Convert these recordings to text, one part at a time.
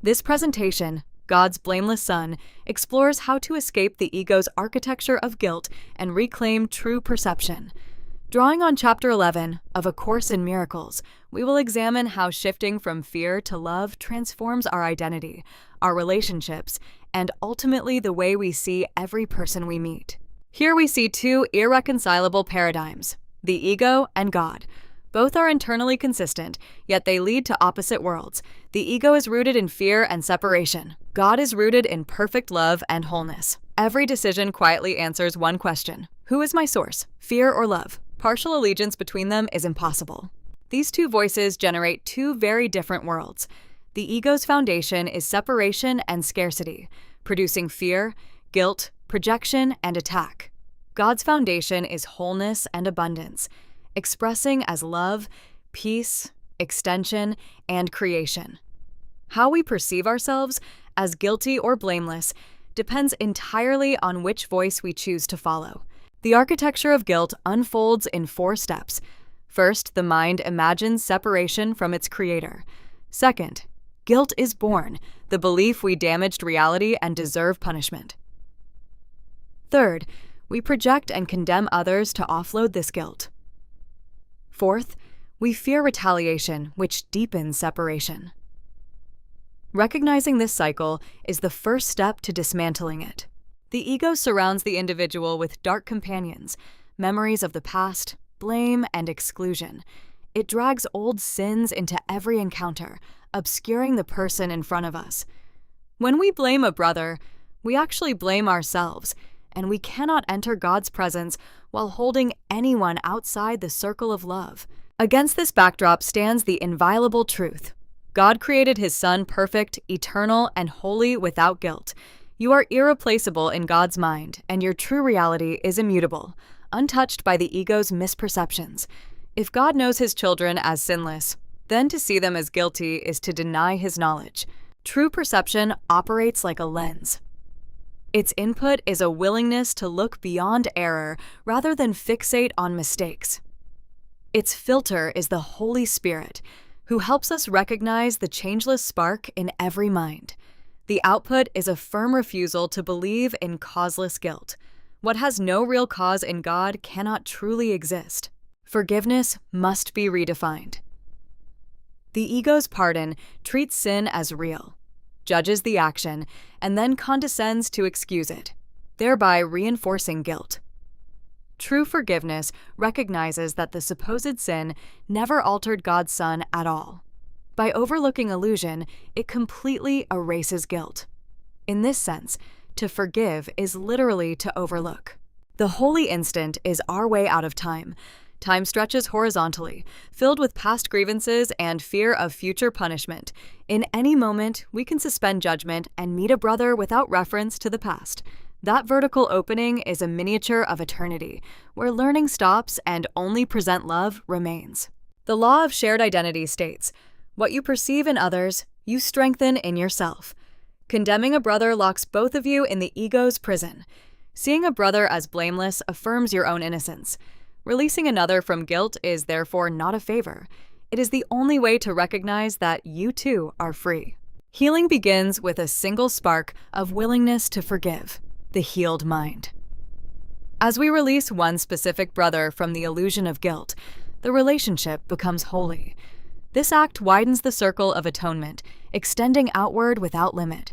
This presentation, God's Blameless Son, explores how to escape the ego's architecture of guilt and reclaim true perception. Drawing on Chapter 11 of A Course in Miracles, we will examine how shifting from fear to love transforms our identity, our relationships, and ultimately the way we see every person we meet. Here we see two irreconcilable paradigms, the ego and God. Both are internally consistent, yet they lead to opposite worlds. The ego is rooted in fear and separation. God is rooted in perfect love and wholeness. Every decision quietly answers one question: who is my source, fear or love? Partial allegiance between them is impossible. These two voices generate two very different worlds. The ego's foundation is separation and scarcity, producing fear, guilt, projection, and attack. God's foundation is wholeness and abundance, expressing as love, peace, extension, and creation. How we perceive ourselves, as guilty or blameless, depends entirely on which voice we choose to follow. The architecture of guilt unfolds in 4 steps. First, the mind imagines separation from its creator. Second, guilt is born, the belief we damaged reality and deserve punishment. Third, we project and condemn others to offload this guilt. Fourth, we fear retaliation, which deepens separation. Recognizing this cycle is the first step to dismantling it. The ego surrounds the individual with dark companions, memories of the past, blame, and exclusion. It drags old sins into every encounter, obscuring the person in front of us. When we blame a brother, we actually blame ourselves, and we cannot enter God's presence while holding anyone outside the circle of love. Against this backdrop stands the inviolable truth. God created His Son perfect, eternal, and holy without guilt. You are irreplaceable in God's mind, and your true reality is immutable, untouched by the ego's misperceptions. If God knows His children as sinless, then to see them as guilty is to deny His knowledge. True perception operates like a lens. Its input is a willingness to look beyond error rather than fixate on mistakes. Its filter is the Holy Spirit, who helps us recognize the changeless spark in every mind. The output is a firm refusal to believe in causeless guilt. What has no real cause in God cannot truly exist. Forgiveness must be redefined. The ego's pardon treats sin as real, judges the action, and then condescends to excuse it, thereby reinforcing guilt. True forgiveness recognizes that the supposed sin never altered God's Son at all. By overlooking illusion, it completely erases guilt. In this sense, to forgive is literally to overlook. The holy instant is our way out of time. Time stretches horizontally, filled with past grievances and fear of future punishment. In any moment, we can suspend judgment and meet a brother without reference to the past. That vertical opening is a miniature of eternity, where learning stops and only present love remains. The law of shared identity states, what you perceive in others, you strengthen in yourself. Condemning a brother locks both of you in the ego's prison. Seeing a brother as blameless affirms your own innocence. Releasing another from guilt is therefore not a favor. It is the only way to recognize that you too are free. Healing begins with a single spark of willingness to forgive, the healed mind. As we release one specific brother from the illusion of guilt, the relationship becomes holy. This act widens the circle of atonement, extending outward without limit.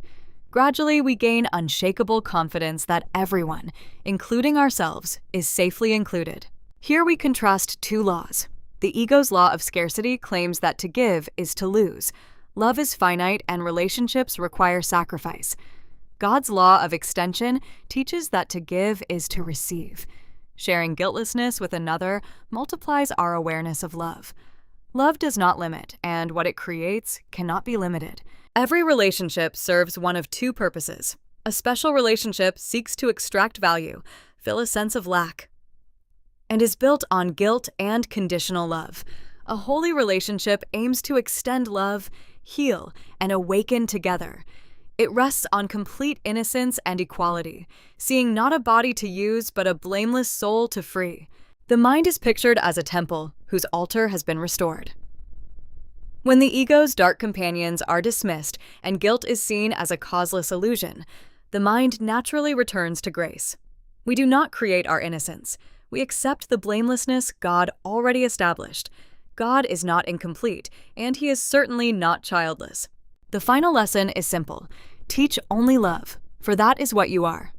Gradually, we gain unshakable confidence that everyone, including ourselves, is safely included. Here we contrast two laws. The ego's law of scarcity claims that to give is to lose. Love is finite and relationships require sacrifice. God's law of extension teaches that to give is to receive. Sharing guiltlessness with another multiplies our awareness of love. Love does not limit, and what it creates cannot be limited. Every relationship serves one of two purposes. A special relationship seeks to extract value, fill a sense of lack, and is built on guilt and conditional love. A holy relationship aims to extend love, heal, and awaken together. It rests on complete innocence and equality, seeing not a body to use but a blameless soul to free. The mind is pictured as a temple whose altar has been restored. When the ego's dark companions are dismissed and guilt is seen as a causeless illusion, the mind naturally returns to grace. We do not create our innocence. We accept the blamelessness God already established. God is not incomplete, and He is certainly not childless. The final lesson is simple. Teach only love, for that is what you are.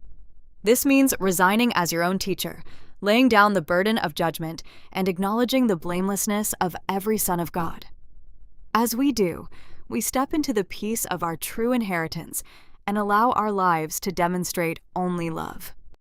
This means resigning as your own teacher, laying down the burden of judgment, and acknowledging the blamelessness of every son of God. As we do, we step into the peace of our true inheritance and allow our lives to demonstrate only love.